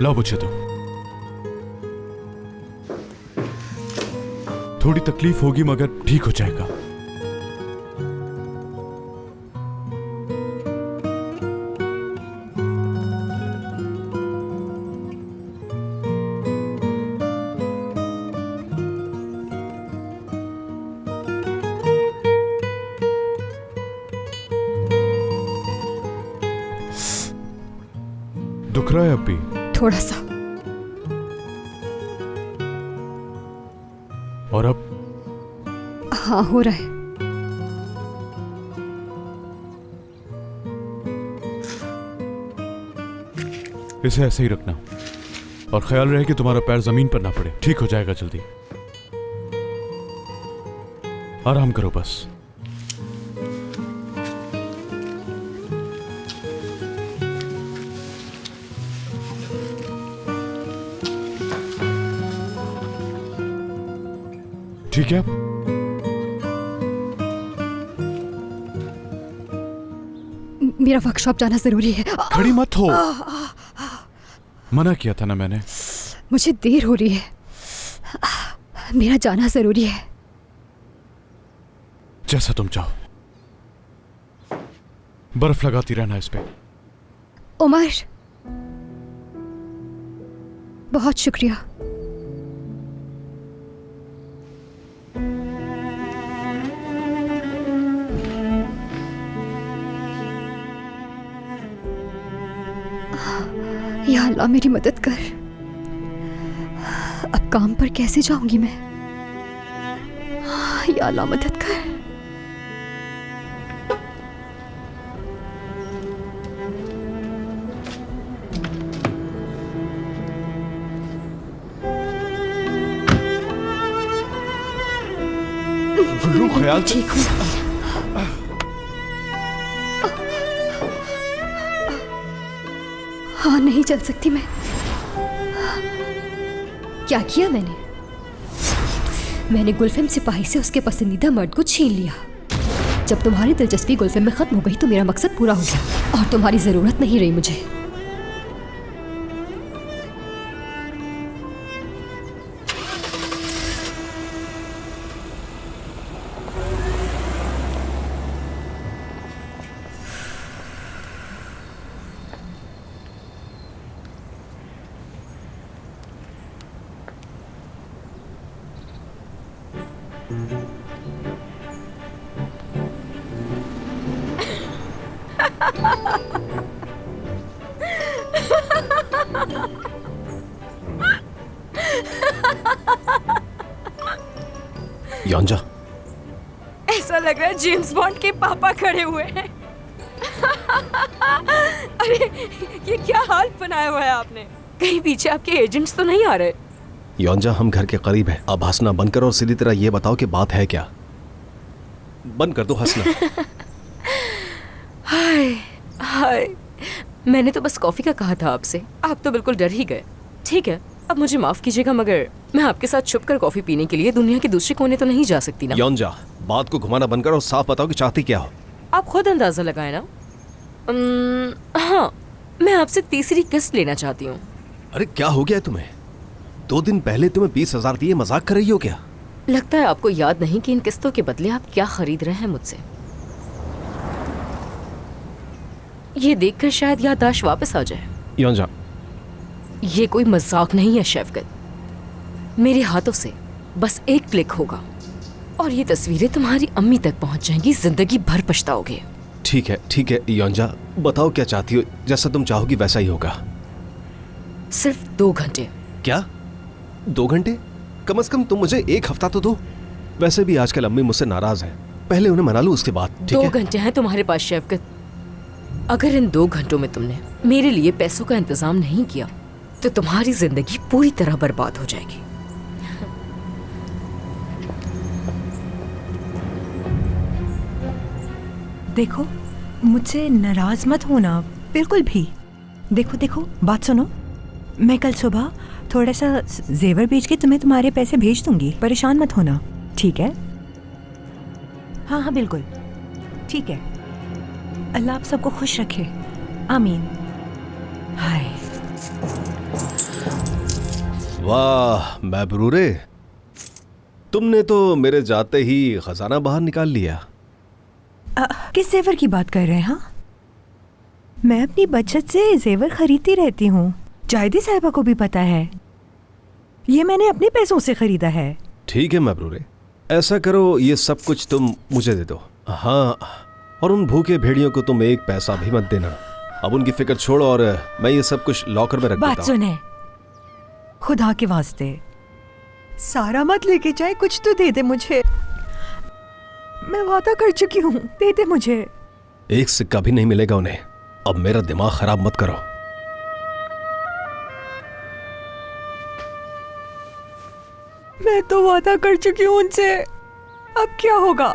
लाओ मुझे दो। थोड़ी तकलीफ होगी मगर ठीक हो जाएगा। दुख रहा है अब भी? थोड़ा सा। और अब? हाँ, हो रहा है। इसे ऐसे ही रखना और ख्याल रहे कि तुम्हारा पैर जमीन पर ना पड़े। ठीक हो जाएगा जल्दी। आराम करो बस। ठीक है? मेरा वर्कशॉप जाना जरूरी है। खड़ी मत हो। मना किया था ना मैंने। मुझे देर हो रही है। मेरा जाना जरूरी है। जैसा तुम चाहो। बर्फ लगाती रहना इस पे। उमर, बहुत शुक्रिया। या अल्लाह मेरी मदद कर। अब काम पर कैसे जाऊंगी मैं? या अल्लाह मदद कर। गुल्लू ख्याल से। ठीक हूँ। हाँ, नहीं चल सकती मैं। क्या किया मैंने गुलफिम सिपाही से उसके पसंदीदा मर्द को छीन लिया। जब तुम्हारी दिलचस्पी गुलफिम में खत्म हो गई तो मेरा मकसद पूरा हो गया और तुम्हारी जरूरत नहीं रही मुझे। योंजा, ऐसा लग रहा है जेम्स बॉन्ड के पापा खड़े हुए हैं। अरे ये क्या हाल बनाया हुआ है आपने? कहीं पीछे आपके एजेंट्स तो नहीं आ रहे? योंजा, हम घर के करीब हैं। अब हंसना बंद करो और सीधी तरह ये बताओ कि बात है क्या। बंद कर दो हंसना। हाय हाय, मैंने तो बस कॉफी का कहा था आपसे। आप तो बिल्कुल डर ही गए। ठीक है, अब मुझे माफ कीजिएगा मगर मैं आपके साथ छुपकर कॉफी पीने के लिए दुनिया के दूसरे कोने तो नहीं जा सकती ना। योंजा, बात को घुमाना बंद करो और साफ बताओ कि चाहती क्या हो। आप खुद अंदाजा लगाए ना। हाँ, मैं आपसे तीसरी किस्त लेना चाहती हूँ। अरे क्या हो गया तुम्हें? 2 दिन पहले तुम्हें 20,000 दिए, मजाक कर रही हो क्या? लगता है आपको याद नहीं कि इन किस्तों के बदले आप क्या खरीद रहे हैं मुझसे। ये देखकर शायद याददाश्त वापस आ जाए। योंजा, ये कोई मजाक नहीं है शैफकत। मेरे हाथों से बस एक क्लिक होगा और ये तस्वीरें तुम्हारी अम्मी तक पहुंच जाएंगी। जिंदगी भर पछताओगे। ठीक है योंजा, बताओ क्या चाहती हो। जैसा तुम चाहोगी वैसा ही होगा। सिर्फ 2 घंटे। क्या 2 घंटे? कम से कम तुम मुझे 1 हफ्ता तो दो। वैसे भी आजकल अम्मी मुझसे नाराज है। पहले उन्हें मना लो, उसके बाद। ठीक है? 2 घंटे हैं तुम्हारे पास शैफकत। अगर इन 2 घंटों में तुमने मेरे लिए पैसों का इंतजाम नहीं किया तो तुम्हारी जिंदगी पूरी तरह बर्बाद हो जाएगी। देखो, मुझसे नाराज मत होना बिल्कुल भी। देखो बात सुनो, मैं कल सुबह थोड़ा सा जेवर बेच के तुम्हें तुम्हारे पैसे भेज दूंगी। परेशान मत होना, ठीक है? हाँ बिल्कुल ठीक है। अल्लाह आप सबको खुश रखे, आमीन। हाय। वाह महबरूरे, तुमने तो मेरे जाते ही खजाना बाहर निकाल लिया। किस जेवर की बात कर रहे हैं? हाँ, मैं अपनी बचत से जेवर खरीदती रहती हूँ। जायदी साहिबा को भी पता है। ये मैंने अपने पैसों से खरीदा है। ठीक है महबरूरे, ऐसा करो, ये सब कुछ तुम मुझे दे दो। हाँ, और उन भूखे भेड़ियों को तुम एक पैसा भी मत देना। अब उनकी फिक्र छोड़ो और मैं ये सब कुछ लॉकर में रख देता बात हूँ। सुने, खुदा के वास्ते सारा मत लेके जाए, कुछ तो दे दे मुझे। मैं वादा कर चुकी हूँ, दे दे मुझे। एक सिक्का भी नहीं मिलेगा उन्हें। अब मेरा दिमाग खराब मत करो। मैं तो वादा कर चुकी हूँ उनसे, अब क्या होगा?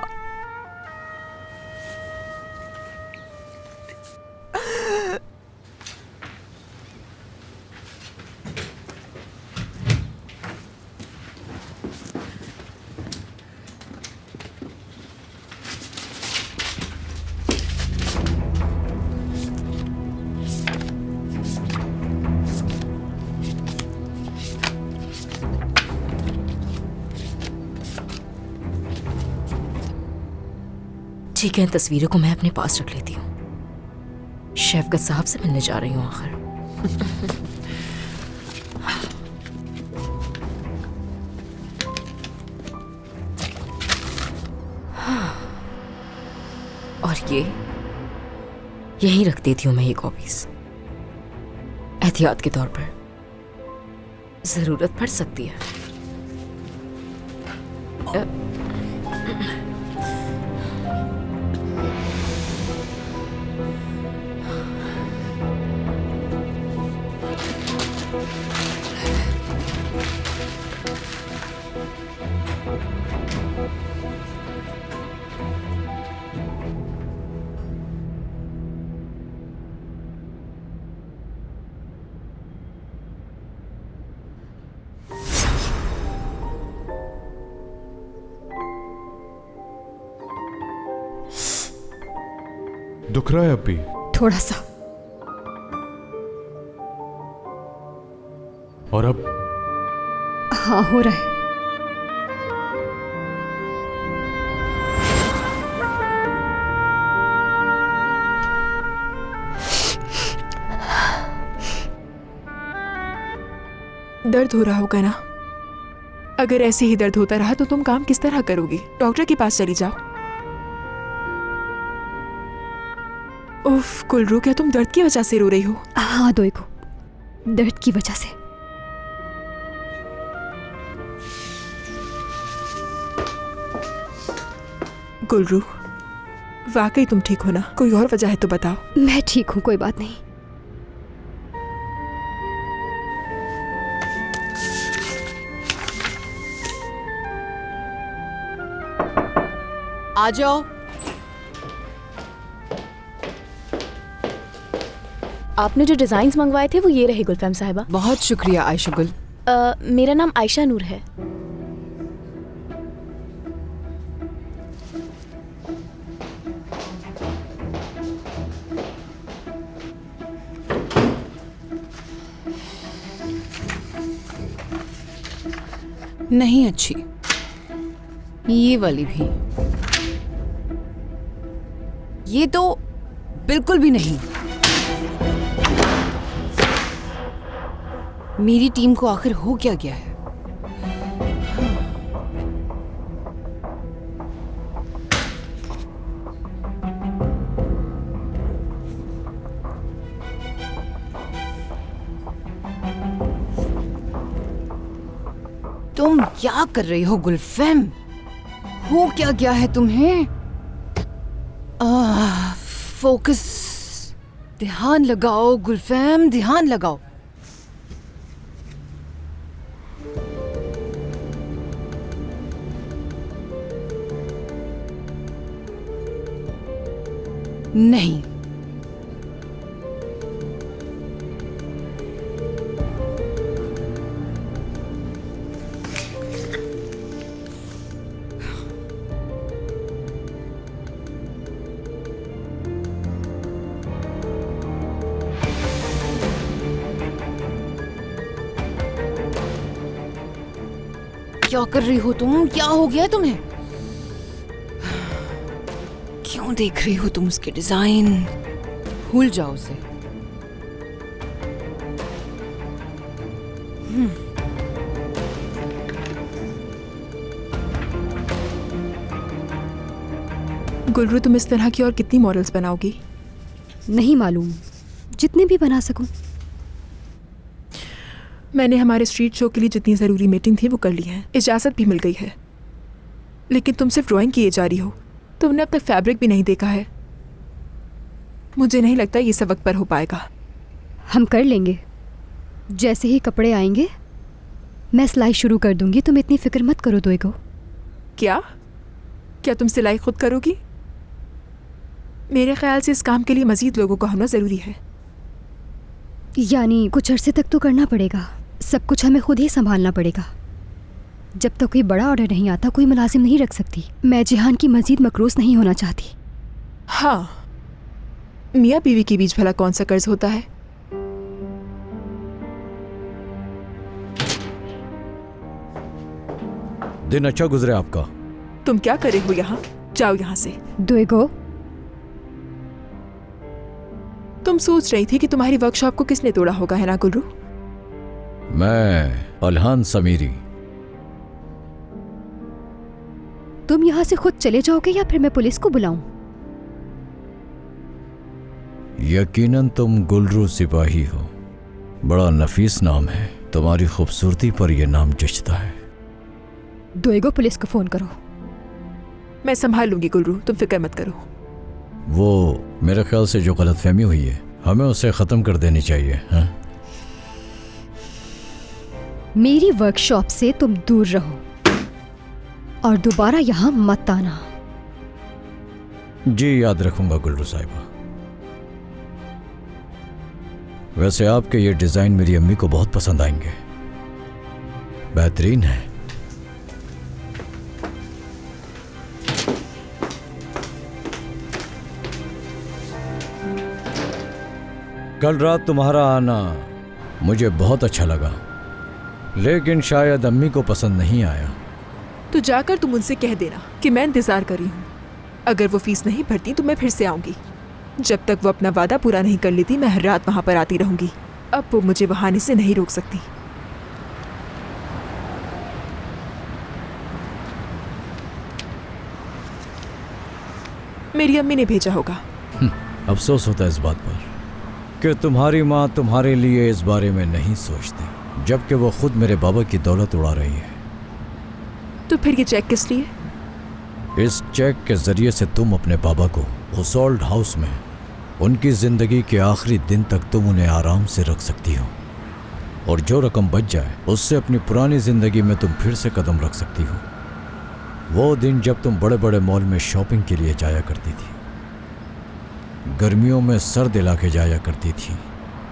ठीक है, इन तस्वीरों को मैं अपने पास रख लेती हूँ। शेफकत साहब से मिलने जा रही हूँ आखिर। और ये यहीं रख देती हूँ मैं ये कॉपीज, एहतियात के तौर पर। जरूरत पड़ सकती है। दुख रहा है अब भी? थोड़ा सा। और अब? हाँ, हो रहा है। दर्द हो रहा होगा ना? अगर ऐसे ही दर्द होता रहा तो तुम काम किस तरह करोगी? डॉक्टर के पास चली जाओ। उफ गुलरू, क्या तुम दर्द की वजह से रो रही हो? हाँ दोई को, दर्द की वजह से। गुलरू, वाकई तुम ठीक हो ना? कोई और वजह है तो बताओ। मैं ठीक हूँ, कोई बात नहीं। आ जाओ। आपने जो डिजाइन्स मंगवाए थे वो ये रहे गुलफैम साहिबा। बहुत शुक्रिया आयशा गुल। मेरा नाम आयशा नूर है। नहीं अच्छी, ये वाली भी। ये तो बिल्कुल भी नहीं। मेरी टीम को आखिर हो क्या गया है? तुम क्या कर रही हो गुलफैम? हो क्या गया है तुम्हें? फोकस, ध्यान लगाओ गुलफैम, ध्यान लगाओ। नहीं, क्या कर रही हो तुम? क्या हो गया है तुम्हें? क्यों देख रही हो तुम उसके डिजाइन? भूल जाओ उसे। गुलरू, तुम इस तरह की और कितनी मॉडल्स बनाओगी? नहीं मालूम, जितने भी बना सकूं। मैंने हमारे स्ट्रीट शो के लिए जितनी ज़रूरी मीटिंग थी वो कर ली है, इजाज़त भी मिल गई है। लेकिन तुम सिर्फ ड्राइंग किए जा रही हो, तुमने अब तक फैब्रिक भी नहीं देखा है। मुझे नहीं लगता ये सब वक्त पर हो पाएगा। हम कर लेंगे, जैसे ही कपड़े आएंगे मैं सिलाई शुरू कर दूंगी। तुम इतनी फिक्र मत करो दोएगो। क्या क्या तुम सिलाई खुद करोगी? मेरे ख्याल से इस काम के लिए मज़ीद लोगों का होना ज़रूरी है। यानी कुछ अरसे तक तो करना पड़ेगा, सब कुछ हमें खुद ही संभालना पड़ेगा। जब तक कोई बड़ा ऑर्डर नहीं आता कोई मुलाजिम नहीं रख सकती। मैं जिहान की मजीद मकरूस नहीं होना चाहती। हाँ, मियाँ बीवी के बीच भला कौन सा कर्ज होता है? दिन अच्छा गुजरे आपका। तुम क्या कर रहे हो यहाँ? जाओ यहाँ से। दोएगो, तुम सोच रही थी कि तुम्हारी वर्कशॉप को किसने तोड़ा होगा, है ना गुलरू? मैं अलहान समीरी। तुम यहाँ से खुद चले जाओगे या फिर मैं पुलिस को बुलाऊं? यकीनन तुम गुलरू सिपाही हो। बड़ा नफीस नाम है, तुम्हारी खूबसूरती पर यह नाम जचता है। दोएगो, पुलिस को फोन करो। मैं संभाल लूंगी गुलरू, तुम फिक्र मत करो। वो मेरे ख्याल से जो गलतफहमी हुई है हमें उसे ख़त्म कर देनी चाहिए। हाँ? मेरी वर्कशॉप से तुम दूर रहो और दोबारा यहाँ मत आना। जी याद रखूंगा गुलरू साहिबा। वैसे आपके ये डिज़ाइन मेरी अम्मी को बहुत पसंद आएंगे, बेहतरीन है। कल रात तुम्हारा आना मुझे बहुत अच्छा लगा, लेकिन शायद अम्मी को पसंद नहीं आया। तो जाकर तुम उनसे कह देना कि मैं इंतज़ार कर रही हूँ। अगर वो फीस नहीं भरती तो मैं फिर से आऊँगी। जब तक वो अपना वादा पूरा नहीं कर लेती मैं हर रात वहाँ पर आती रहूँगी। अब वो मुझे वहाँ आने से नहीं रोक सकती। मेरी अम्मी ने भेजा होगा। अफसोस होता है इस बात पर कि तुम्हारी माँ तुम्हारे लिए इस बारे में नहीं सोचती, जबकि वो खुद मेरे बाबा की दौलत उड़ा रही है। तो फिर ये चेक किस लिए? इस चेक के जरिए से तुम अपने बाबा को हुसोल्ड हाउस में उनकी जिंदगी के आखिरी दिन तक तुम उन्हें आराम से रख सकती हो, और जो रकम बच जाए उससे अपनी पुरानी जिंदगी में तुम फिर से कदम रख सकती हो। वो दिन जब तुम बड़े बड़े मॉल में शॉपिंग के लिए जाया करती थी, गर्मियों में सर्द इलाके जाया करती थी,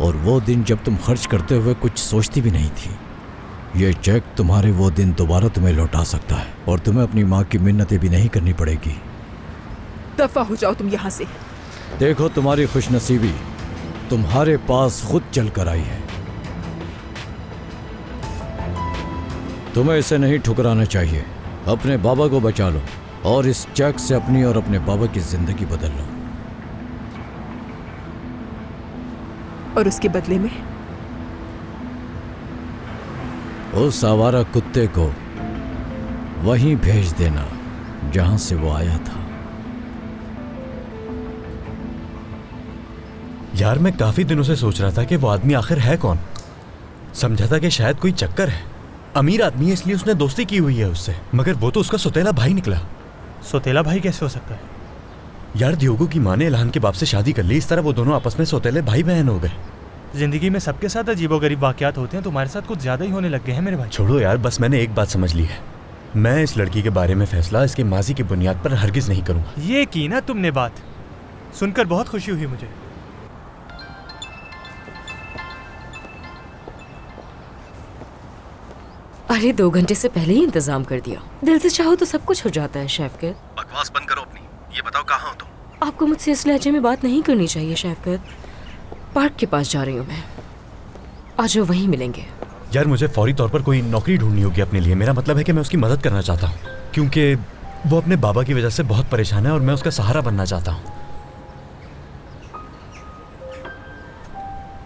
और वो दिन जब तुम खर्च करते हुए कुछ सोचती भी नहीं थी। ये चेक तुम्हारे वो दिन दोबारा तुम्हें लौटा सकता है, और तुम्हें अपनी माँ की मिन्नतें भी नहीं करनी पड़ेगी। दफा हो जाओ तुम यहाँ से। देखो, तुम्हारी खुशनसीबी तुम्हारे पास खुद चल कर आई है। तुम्हें इसे नहीं ठुकराना चाहिए। अपने बाबा को बचा लो और इस चेक से अपनी और अपने बाबा की जिंदगी बदल लो। और उसके बदले में उस आवारा कुत्ते को वहीं भेज देना जहां से वो आया था। यार, मैं काफी दिनों से सोच रहा था कि वो आदमी आखिर है कौन। समझा था कि शायद कोई चक्कर है, अमीर आदमी है इसलिए उसने दोस्ती की हुई है उससे, मगर वो तो उसका सौतेला भाई निकला। सौतेला भाई कैसे हो सकता है? यार, दियोगो की माँ ने इल्हान के बाप से शादी कर ली, इस तरह वो दोनों आपस में सौतेले भाई बहन हो गए। जिंदगी में सबके साथ अजीबोगरीब वाकयात होते हैं, तुम्हारे साथ कुछ ज्यादा ही होने लग गए हैं मेरे भाई। छोड़ो यार, बस मैंने एक बात समझ ली है। मैं इस लड़की के बारे में फैसला इसके माजी की बुनियाद पर हरगिज नहीं करूंगा। ये की ना तुमने बात, सुनकर बहुत खुशी हुई मुझे। अरे 2 घंटे से पहले ही इंतजाम कर दिया। दिल से चाहो तो सब कुछ हो जाता है शैफकत। बकवास बंद करो अपनी। ये बताओ कहाँ हो तुम? आपको मुझसे इस लहजे में बात नहीं करनी चाहिए शैफकत। पार्क के पास जा रही हूँ मैं, आज वो वहीं मिलेंगे। यार मुझे फौरी तौर पर कोई नौकरी ढूंढनी होगी अपने लिए। मेरा मतलब है कि मैं उसकी मदद करना चाहता हूँ, क्योंकि वो अपने बाबा की वजह से बहुत परेशान है और मैं उसका सहारा बनना चाहता हूँ।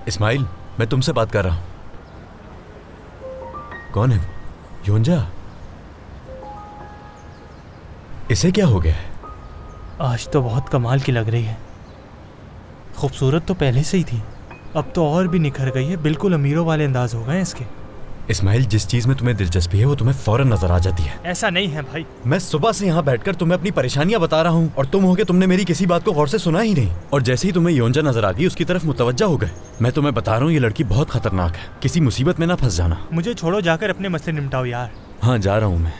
इस्माइल, मैं तुमसे बात कर रहा हूँ। कौन है वो? योंजा? इसे क्या हो गया है? आज तो बहुत कमाल की लग रही है। खूबसूरत तो पहले से ही थी, अब तो और भी निखर गई है। बिल्कुल अमीरों वाले अंदाज हो गए हैं इसके। इस्माइल, जिस चीज में तुम्हें दिलचस्पी है वो तुम्हें फौरन नजर आ जाती है। ऐसा नहीं है भाई। मैं सुबह से यहाँ बैठकर तुम्हें अपनी परेशानियां बता रहा हूँ और तुम हो के तुमने मेरी किसी बात को गौर से सुना ही नहीं। और जैसे ही तुम्हें योंजा नजर आ गई उसकी तरफ मुतवज्जा हो गए। मैं तुम्हें बता रहा हूँ ये लड़की बहुत खतरनाक है, किसी मुसीबत में ना फंस जाना। मुझे छोड़ो, जाकर अपने मसले निपटाओ यार। हाँ जा रहा हूँ मैं,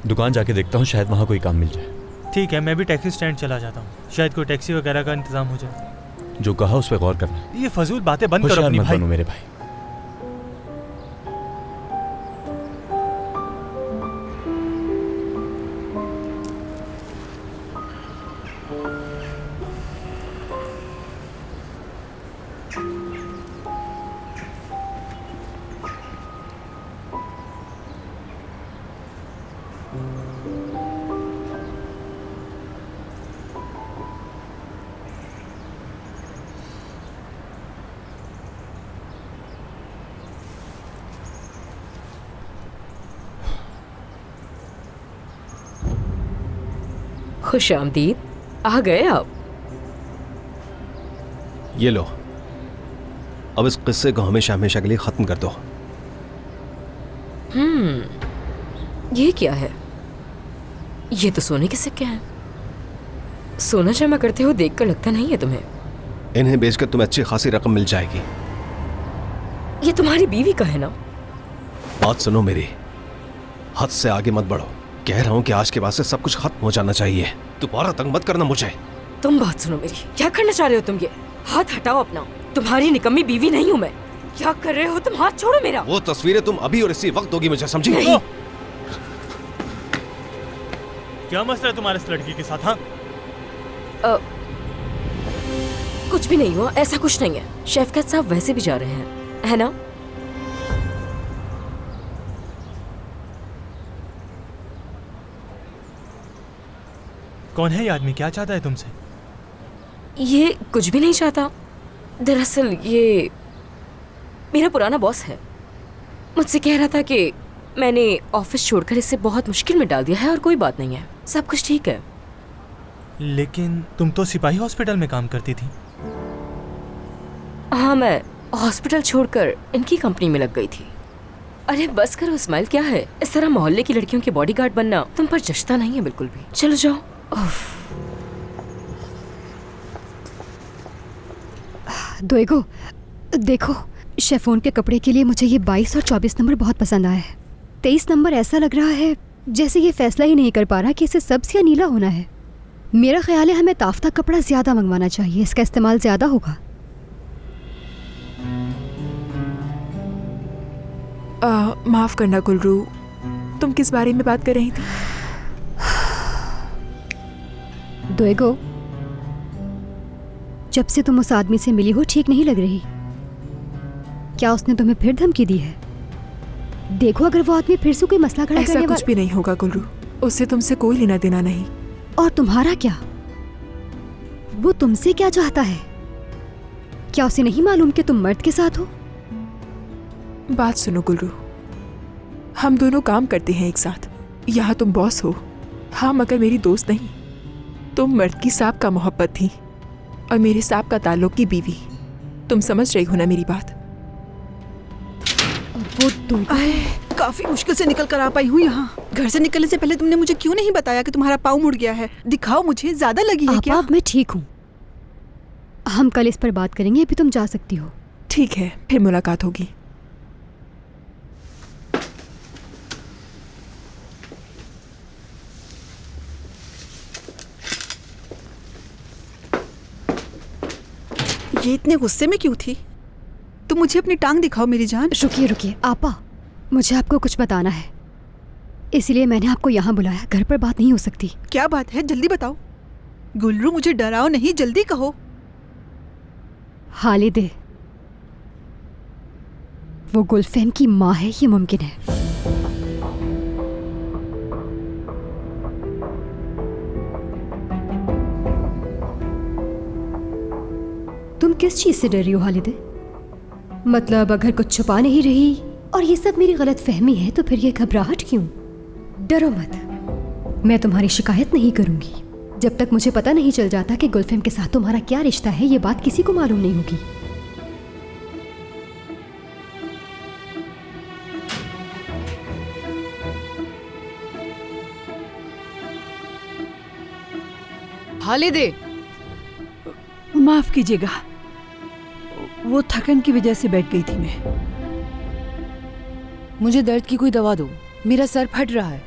दुकान जाके देखता हूँ, शायद वहाँ कोई काम मिल जाए। ठीक है, मैं भी टैक्सी स्टैंड चला जाता हूँ, शायद कोई टैक्सी वगैरह का इंतजाम हो जाए। जो कहा उस पर गौर करना। ये फजूल बातें बंद करो अपनी भाई। मेरे भाई। खुश आमदीद, आ गए आप। ये लो, अब इस किस्से को हमेशा हमेशा के लिए खत्म कर दो। ये क्या है? ये तो सोने के सिक्के हैं। सोना जमा करते हो देखकर लगता नहीं है तुम्हें। इन्हें बेचकर तुम्हें अच्छी खासी रकम मिल जाएगी। ये तुम्हारी बीवी का है ना? बात सुनो मेरी, हद से आगे मत बढ़ो। कह रहा हूं कि आज के बाद से सब कुछ खत्म हो जाना चाहिए। दोबारा तंग मत करना मुझे। तुम बात सुनो मेरी, क्या करना चाह रहे हो तुम? ये हाथ हटाओ अपना। तुम्हारी निकम्मी बीवी नहीं हूं मैं। क्या कर रहे हो तुम? हाथ छोड़ो मेरा। वो तस्वीरें तुम अभी और इसी वक्त दोगी मुझे, समझी? नहीं। क्या मसला है तुम्हारे इस लड़की के साथ? हाँ, कुछ भी नहीं हुआ, ऐसा कुछ नहीं है। शफकत साहब वैसे भी जा रहे हैं, है ना? कौन है ये आदमी? क्या चाहता है तुमसे? ये कुछ भी नहीं चाहता। दरअसल ये मेरा पुराना बॉस है। मुझसे कह रहा था कि मैंने ऑफिस छोड़कर इसे बहुत मुश्किल में डाल दिया है और कोई बात नहीं है, सब कुछ ठीक है। लेकिन तुम तो सिपाही हॉस्पिटल में काम करती थी। हाँ, मैं हॉस्पिटल छोड़कर इनकी कंपनी में लग गई थी। अरे बस करो इस्माइल, क्या है? इस तरह मोहल्ले की लड़कियों के बॉडीगार्ड बनना तुम पर जचता नहीं है बिल्कुल भी। चलो जाओ। दोएगो, देखो, शेफोन के कपड़े के लिए मुझे ये 22 और 24 नंबर बहुत पसंद आया है। 23 नंबर ऐसा लग रहा है जैसे ये फैसला ही नहीं कर पा रहा कि इसे सब्ज या नीला होना है। मेरा ख्याल है हमें ताफ्ता कपड़ा ज्यादा मंगवाना चाहिए, इसका इस्तेमाल ज्यादा होगा। माफ करना गुलरू, तुम किस बारे में बात कर रही थी? दोएगो, जब से तुम उस आदमी से मिली हो ठीक नहीं लग रही। क्या उसने तुम्हें फिर धमकी दी है? देखो, अगर वो आदमी फिर से कोई मसला खड़ा करने ऐसा कुछ भी नहीं होगा गुलरू, उससे तुमसे कोई लेना देना नहीं। और तुम्हारा क्या? वो तुमसे क्या चाहता है? क्या उसे नहीं मालूम कि तुम मर्द के साथ हो? बात सुनो गुलरू, हम दोनों काम करते हैं एक साथ। यहाँ तुम बॉस हो, हाँ, मगर मेरी दोस्त नहीं। तुम मर्द की साहब का मोहब्बत थी और मेरे साहब का ताल्लुक की बीवी। तुम समझ रही हो ना मेरी बात? वो काफी मुश्किल से निकल कर आ पाई हूँ यहाँ। घर से निकलने से पहले तुमने मुझे क्यों नहीं बताया कि तुम्हारा पाँव मुड़ गया है? दिखाओ मुझे, ज्यादा लगी है क्या? मैं ठीक हूँ, हम कल इस पर बात करेंगे, अभी तुम जा सकती हो। ठीक है, फिर मुलाकात होगी। ये इतने गुस्से में क्यों थी? तुम मुझे अपनी टांग दिखाओ मेरी जान। रुकिए रुकिए आपा, मुझे आपको कुछ बताना है, इसलिए मैंने आपको यहाँ बुलाया। घर पर बात नहीं हो सकती। क्या बात है, जल्दी बताओ। गुलरू, मुझे डराओ नहीं, जल्दी कहो। हालिदे, वो गुलफहम की माँ है, ये मुमकिन है। तुम किस चीज से डर रही हो हालिदे? मतलब अगर कुछ छुपा नहीं रही और ये सब मेरी गलत फहमी है तो फिर ये घबराहट क्यों? डरो मत, मैं तुम्हारी शिकायत नहीं करूंगी जब तक मुझे पता नहीं चल जाता कि गुलफहम के साथ तुम्हारा क्या रिश्ता है। ये बात किसी को मालूम नहीं होगी। हालिदे, माफ कीजिएगा, वो थकन की वजह से बैठ गई थी मैं। मुझे दर्द की कोई दवा दो, मेरा सर फट रहा है।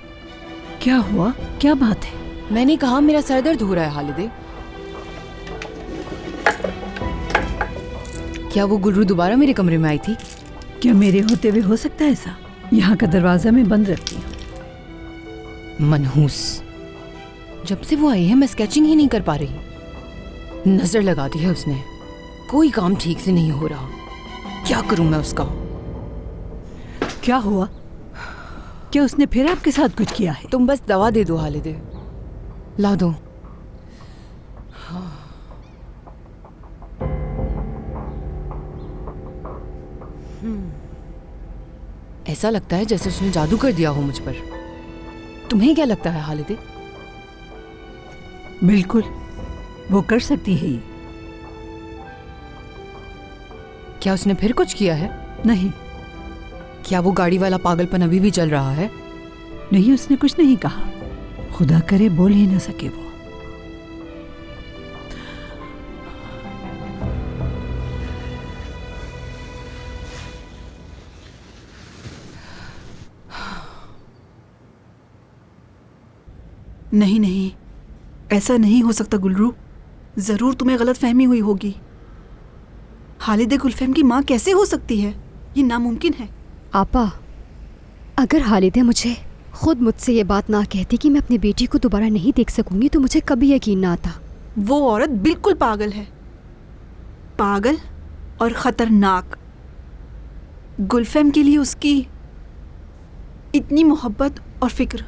क्या हुआ? क्या बात है? मैंने कहा मेरा सर दर्द हो रहा है हालिदे। क्या वो गुल्रू दोबारा मेरे कमरे में आई थी? क्या मेरे होते हुए हो सकता है ऐसा? यहाँ का दरवाजा मैं बंद रखती हूँ। मनहूस, जब से वो आई है मैं स्केचिंग ही नहीं कर पा रही। नजर लगा दी है उसने, कोई काम ठीक से नहीं हो रहा। क्या करूं मैं उसका? क्या हुआ? क्या उसने फिर आपके साथ कुछ किया है? तुम बस दवा दे दो हालिदे, ला दो। ऐसा लगता है जैसे उसने जादू कर दिया हो मुझ पर। तुम्हें क्या लगता है हालिदे? बिल्कुल, वो कर सकती है ये। क्या उसने फिर कुछ किया है? नहीं। क्या वो गाड़ी वाला पागलपन अभी भी चल रहा है? नहीं, उसने कुछ नहीं कहा। खुदा करे बोल ही ना सके वो। नहीं नहीं, ऐसा नहीं हो सकता गुलरू। जरूर तुम्हें गलत फहमी हुई होगी। हालिदे गुलफहम की माँ कैसे हो सकती है? ये नामुमकिन है। आपा, अगर हालिदे मुझे खुद मुझसे ये बात ना कहती कि मैं अपनी बेटी को दोबारा नहीं देख सकूंगी तो मुझे कभी यकीन ना आता। वो औरत बिल्कुल पागल है, पागल और खतरनाक। गुलफहम के लिए उसकी इतनी मोहब्बत और फिक्र,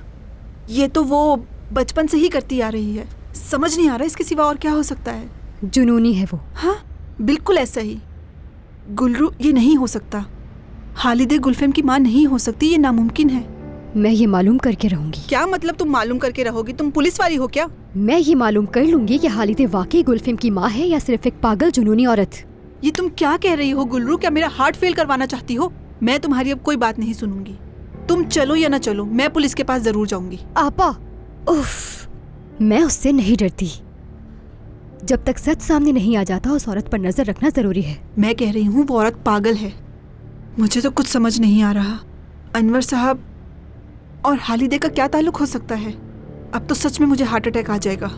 ये तो वो बचपन से ही करती आ रही है। समझ नहीं आ रहा इसके सिवा और क्या हो सकता है। जुनूनी है वो। हाँ, बिल्कुल ऐसा ही। गुलरू, ये नहीं हो सकता। हालिदे गुलफहम की माँ नहीं हो सकती, ये नामुमकिन है। मैं ये मालूम करके रहूंगी। क्या मतलब तुम मालूम करके रहोगी? तुम पुलिस वाली हो क्या? मैं ये मालूम कर लूंगी कि हालिदे वाकई गुलफहम की माँ है या सिर्फ एक पागल जुनूनी औरत। ये तुम क्या कह रही हो गुलरू? क्या मेरा हार्ट फेल करवाना चाहती हो? मैं तुम्हारी अब कोई बात नहीं सुनूंगी। तुम चलो या ना चलो, मैं पुलिस के पास जरूर जाऊंगी। आपा, उफ, मैं उससे नहीं डरती। जब तक सच सामने नहीं आ जाता उस औरत पर नजर रखना जरूरी है। मैं कह रही हूँ वो औरत पागल है। मुझे तो कुछ समझ नहीं आ रहा। अनवर साहब और हालिदे का क्या ताल्लुक हो सकता है? अब तो सच में मुझे हार्ट अटैक आ जाएगा।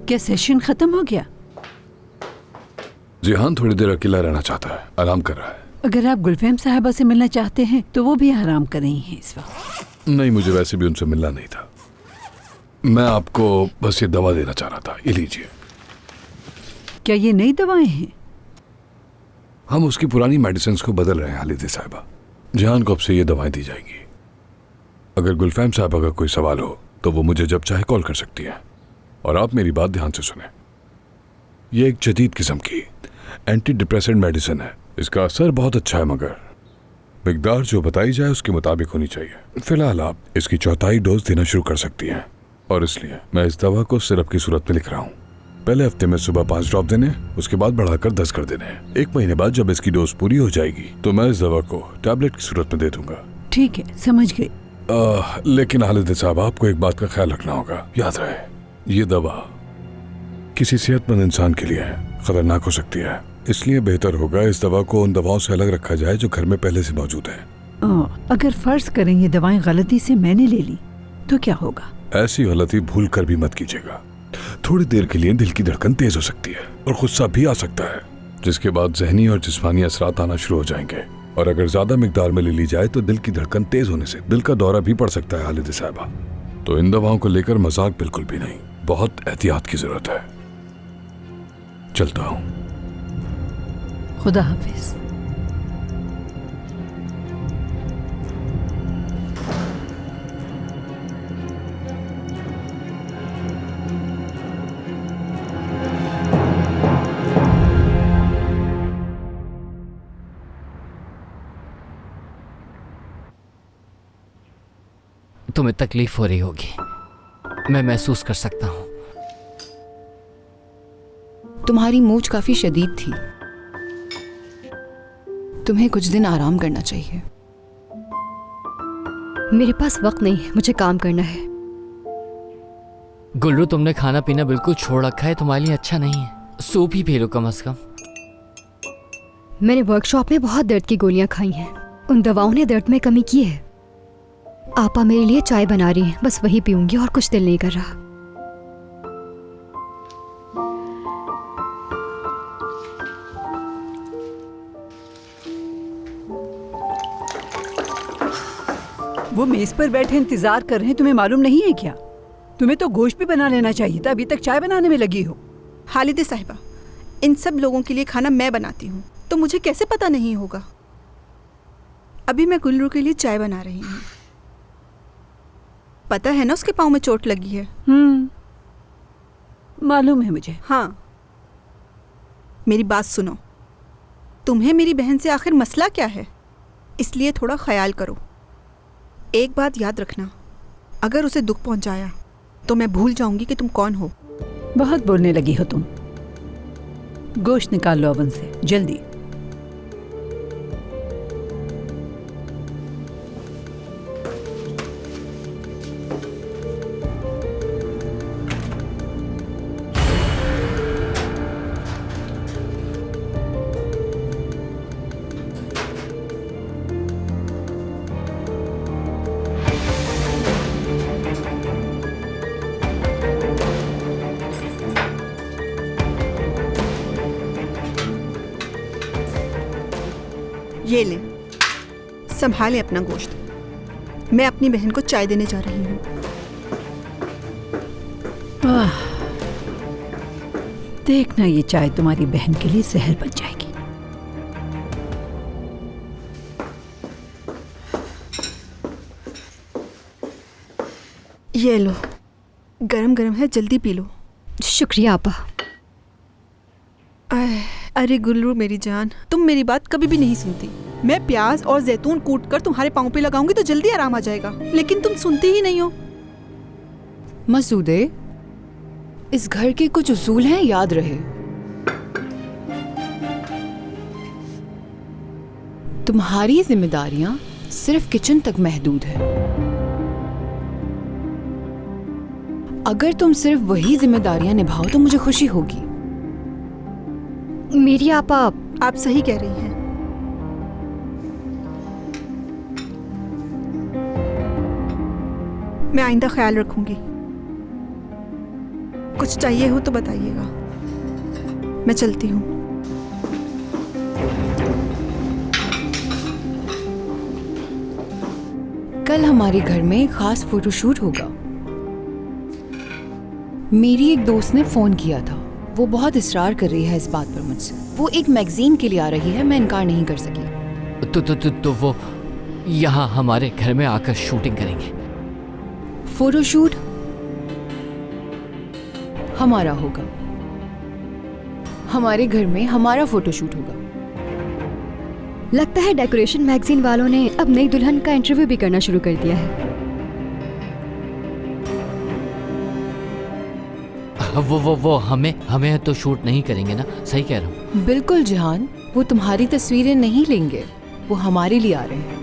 क्या सेशन खत्म हो गया? जिहान थोड़ी देर अकेला रहना चाहता है, आराम कर रहा है। अगर आप गुलफहम साहबा से मिलना चाहते हैं तो वो भी आराम कर रही हैं इस वक्त। नहीं, मुझे वैसे भी उनसे मिलना नहीं था। मैं आपको बस ये दवा देना चाह रहा था, ये लीजिए। क्या ये नई दवाएं हैं? हम उसकी पुरानी मेडिसिन को बदल रहे हैं हालिदे साहिबा। जिहान को अब से ये दवाएं दी जाएंगी। अगर गुलफहम साहिबा का कोई सवाल हो तो वो मुझे जब चाहे कॉल कर सकती हैं। और आप मेरी बात ध्यान से सुने, ये एक जदीद किस्म की एंटी डिप्रेसेंट मेडिसिन है। इसका असर बहुत अच्छा है, मगर मिकदार जो बताई जाए उसके मुताबिक होनी चाहिए। फिलहाल आप इसकी चौथाई डोज देना शुरू कर सकती हैं, और इसलिए मैं इस दवा को सिरप की सूरत में लिख रहा हूँ। पहले हफ्ते में सुबह 5 ड्रॉप देने, उसके बाद बढ़ाकर 10 कर देने। 1 महीने बाद जब इसकी डोज पूरी हो जाएगी तो मैं इस दवा को टैबलेट की सूरत में दे दूंगा। ठीक है, समझ गई। लेकिन हालिदे साहब, आपको एक बात का ख्याल रखना होगा। याद रहे, ये दवा किसी सेहतमंद इंसान के लिए खतरनाक हो सकती है, इसलिए बेहतर होगा इस दवा को उन दवाओं से अलग रखा जाए जो घर में पहले से मौजूद है। अगर फर्ज करें ये दवाएं गलती से मैंने ले ली तो क्या होगा? ऐसी गलती भूल कर भी मत कीजिएगा। थोड़ी देर के लिए दिल की धड़कन तेज हो सकती है और गुस्सा भी आ सकता है, जिसके बाद जहनी और जिस्मानी असरात आना शुरू हो जाएंगे। और अगर ज्यादा मिकदार में ले ली जाए तो दिल की धड़कन तेज होने से दिल का दौरा भी पड़ सकता है हालिदे साहिबा। तो इन दवाओं को लेकर मजाक बिल्कुल भी नहीं, बहुत एहतियात की जरूरत है। चलता हूं। खुदा हाफिज। तुम्हें तकलीफ हो रही होगी, मैं महसूस कर सकता हूं। तुम्हारी मूंछ काफी शदीद थी, तुम्हें कुछ दिन आराम करना चाहिए। मेरे पास वक्त नहीं है, मुझे काम करना है। गुल्लू, तुमने खाना पीना बिल्कुल छोड़ रखा है, तुम्हारे लिए अच्छा नहीं है। सूप ही पी लो कम से कम। मैंने वर्कशॉप में बहुत दर्द की गोलियां खाई हैं, उन दवाओं ने दर्द में कमी की है। आपा मेरे लिए चाय बना रही हैं, बस वही पीऊंगी और कुछ दिल नहीं कर रहा। वो मेज पर बैठे इंतजार कर रहे हैं, तुम्हें मालूम नहीं है क्या? तुम्हें तो गोश्त भी बना लेना चाहिए था, अभी तक चाय बनाने में लगी हो। हालिदे साहिबा, इन सब लोगों के लिए खाना मैं बनाती हूँ, तो मुझे कैसे पता नहीं होगा? अभी मैं गुल्लू के लिए चाय बना रही हूँ। पता है ना उसके पाँव में चोट लगी है। मालूम है मुझे। हाँ, मेरी बात सुनो, तुम्हें मेरी बहन से आखिर मसला क्या है? इसलिए थोड़ा ख्याल करो। एक बात याद रखना, अगर उसे दुख पहुंचाया तो मैं भूल जाऊंगी कि तुम कौन हो। बहुत बोलने लगी हो तुम। गोश्त निकाल लो ओवन से, जल्दी। ये ले, संभाले अपना गोश्त। मैं अपनी बहन को चाय देने जा रही हूँ। देखना, ये चाय तुम्हारी बहन के लिए जहर बन जाएगी। ये लो, गरम गरम है, जल्दी पी लो। शुक्रिया आपा। अरे गुल्लू मेरी जान, तुम मेरी बात कभी भी नहीं सुनती। मैं प्याज और जैतून कूट कर तुम्हारे पाँव पे लगाऊंगी तो जल्दी आराम आ जाएगा, लेकिन तुम सुनती ही नहीं हो। मसूदे, इस घर के कुछ उसूल हैं, याद रहे। तुम्हारी जिम्मेदारियां सिर्फ किचन तक महदूद है। अगर तुम सिर्फ वही जिम्मेदारियां निभाओ तो मुझे खुशी होगी। मेरी आपा, आप सही कह रही हैं। मैं आइंदा ख्याल रखूंगी। कुछ चाहिए हो तो बताइएगा। मैं चलती हूँ। कल हमारे घर में एक खास फोटोशूट होगा। मेरी एक दोस्त ने फोन किया था, वो बहुत इसरार कर रही है इस बात पर मुझसे। वो एक मैगजीन के लिए आ रही है, मैं इनकार नहीं कर सकी। तो वो यहाँ हमारे घर में आकर शूटिंग करेंगे। फोटोशूट हमारा होगा, हमारे घर में हमारा फोटोशूट होगा। लगता है डेकोरेशन मैगजीन वालों ने अब नई दुल्हन का इंटरव्यू भी करना शुरू कर दिया है। वो हमें तो शूट नहीं करेंगे ना? सही कह रहा हूँ। बिल्कुल जहान, वो तुम्हारी तस्वीरें नहीं लेंगे, वो हमारे लिए आ रहे हैं।